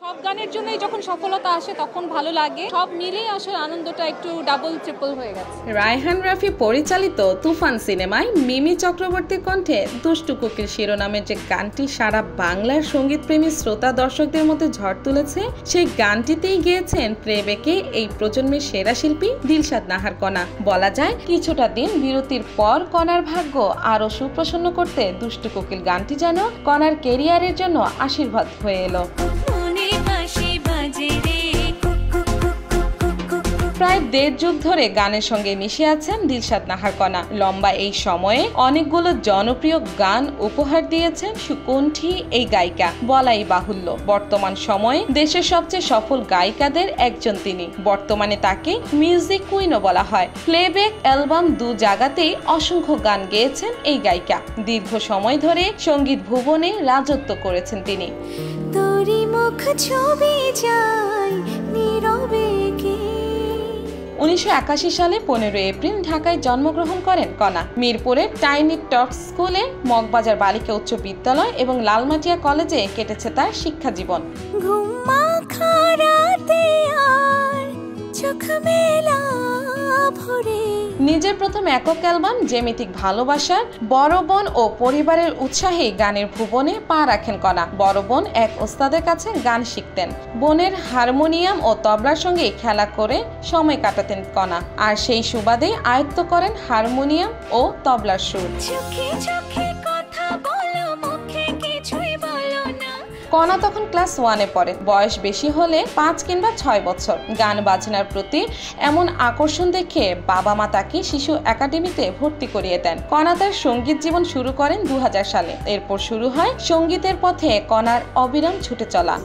সব গানের জন্যই যখন সফলতা আসে তখন ভালো লাগে, সব মিলেই আসলে আনন্দটা একটু ডাবল ট্রিপল হয়ে গেছে। রায়হান রাফি পরিচালিত তুফান সিনেমায় মিমি চক্রবর্তীর কণ্ঠে দুষ্টু কোকিল শিরোনামের যে গানটি সারা বাংলার সঙ্গীতপ্রেমী শ্রোতা দর্শকদের মধ্যে ঝড় তুলেছে, সেই গানটিতেই গেয়েছেন প্লেব্যাকে এই প্রজন্মের সেরা শিল্পী দিলশাদ নাহার কণা। বলা যায় কিছুটা দিন বিরতির পর কণার ভাগ্য আরো সুপ্রসন্ন করতে দুষ্টু কোকিল গানটি যেন কণার কেরিয়ারের জন্য আশীর্বাদ হয়ে এলো। প্রায় ১.৫ যুগ ধরে গানের সঙ্গে মিশে আছেন দিলশাদ নাহার কণা। লম্বা এই সময়ে অনেকগুলো জনপ্রিয় গান উপহার দিয়েছেন সুকণ্ঠী এই গায়িকা, বলাই বাহুল্য। বর্তমান সময়ে দেশের সবচেয়ে সফল গায়িকাদের একজন তিনি। বর্তমানে তাকে মিউজিক কুইনও বলা হয়। প্লেব্যাক, অ্যালবাম দু জায়গাতেই অসংখ্য গান গেয়েছেন এই গায়িকা। দীর্ঘ সময় ধরে সঙ্গীত ভুবনে রাজত্ব করেছেন তিনি। ১৯৮১ সালে ১৫ এপ্রিল ঢাকায় জন্মগ্রহণ করেন কণা। মিরপুরের টাইনি টক স্কুলে, মগবাজার বালিকা উচ্চ বিদ্যালয় এবং লালমাটিয়া কলেজে কেটেছে তার শিক্ষা জীবন। নিজের প্রথম একক অ্যালবাম জ্যামিতিক ভালোবাসার বড় বোন ও পরিবারের উৎসাহে গানের ভুবনে পা রাখেন কণা। বড় বোন এক ওস্তাদের কাছে গান শিখতেন। বোনের হারমোনিয়াম ও তবলার সঙ্গে খেলা করে সময় কাটাতেন কণা, আর সেই সুবাদে আয়ত্ত করেন হারমোনিয়াম ও তবলার সুর। কণা তখন ক্লাস 1-এ পড়ে। বয়স বেশি হলে 5 কিংবা 6 বছর। গান বাজনার প্রতি এমন আকর্ষণ দেখে বাবা মা তাকে শিশু একাডেমিতে ভর্তি করিয়ে দেন। কণা তার সঙ্গীত জীবন শুরু করেন 2000 সালে। এরপর শুরু হয় সঙ্গীতের পথে কণার অবিরাম ছুটে চলা।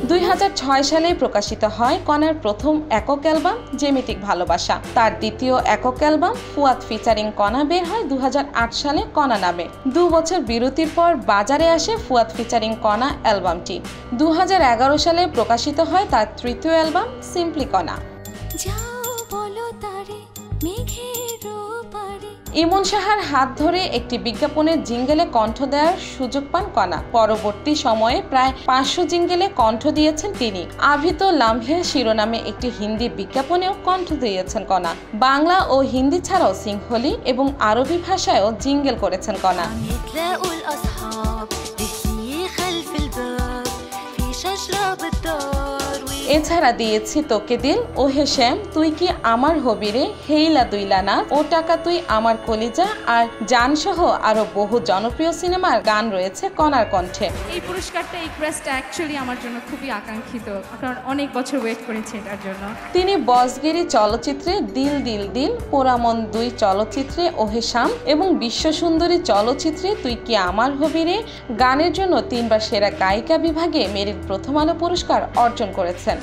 2006 সালে প্রকাশিত হয় কণার প্রথম একক অ্যালবাম জ্যামিতিক ভালোবাসা। তার দ্বিতীয় একক অ্যালবাম ফুয়াদ ফিচারিং কণা বের হয় 2008 সালে কণা নামে। 2 বছর বিরতির পর বাজারে আসে ফুয়াদ ফিচারিং কণা অ্যালবামটি। 2011 সালে প্রকাশিত হয় তার তৃতীয় অ্যালবাম সিম্পলি কণা। ইমন সাহার হাত ধরে একটি বিজ্ঞাপনের জিঙ্গেলে কণ্ঠ দেওয়ার সুযোগ পান কণা। পরবর্তী সময়ে প্রায় 500 জিঙ্গেলে কণ্ঠ দিয়েছেন তিনি। আভিত লাম্হে শিরোনামে একটি হিন্দি বিজ্ঞাপনেও কণ্ঠ দিয়েছেন কণা। বাংলা ও হিন্দি ছাড়াও সিংহলি এবং আরবি ভাষায়ও জিঙ্গেল করেছেন কণা। এছাড়া দিয়েছি তোকে দিল, ওহে শ্যাম, তুই কি আমার হবি রে, হেইলা দুইলা না, ও টাকা তুই আমার কলিজা, আর জান সহ আরো বহু জনপ্রিয় সিনেমার গান রয়েছে কণার কণ্ঠে। এই পুরস্কারটা, এই প্রাইজটা অ্যাকচুয়ালি আমার জন্য খুবই আকাঙ্ক্ষিত, কারণ অনেক বছর ওয়েট করেছি এটার জন্য। তিনি বসগিরি চলচ্চিত্রে, দিল দিল দিল, পোড়ামন 2 চলচ্চিত্রে ওহে শ্যাম এবং বিশ্বসুন্দরী চলচ্চিত্রে তুই কি আমার হবি রে গানের জন্য 3 বার সেরা গায়িকা বিভাগে মেরিট প্রথম আলো পুরস্কার অর্জন করেছেন।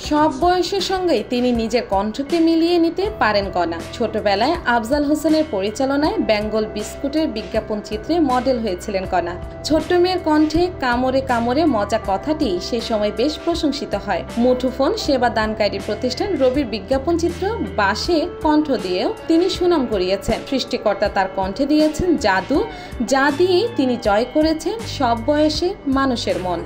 সব বয়সের সঙ্গেই তিনি নিজের কণ্ঠকে মিলিয়ে নিতে পারেন কণা। ছোটবেলায় আফজাল হোসেনের পরিচালনায় বেঙ্গল বিস্কুটের বিজ্ঞাপন চিত্রে মডেল হয়েছিলেন কণা। ছোট্ট মেয়ের কণ্ঠে কামড়ে কামড়ে মজা কথাটি সে সময় বেশ প্রশংসিত হয়। মুঠোফোন সেবা দানকারী প্রতিষ্ঠান রবির বিজ্ঞাপন চিত্র বাসে কণ্ঠ দিয়েও তিনি সুনাম করিয়েছেন। সৃষ্টিকর্তা তার কণ্ঠে দিয়েছেন জাদু, যা দিয়েই তিনি জয় করেছেন সব বয়সে মানুষের মন।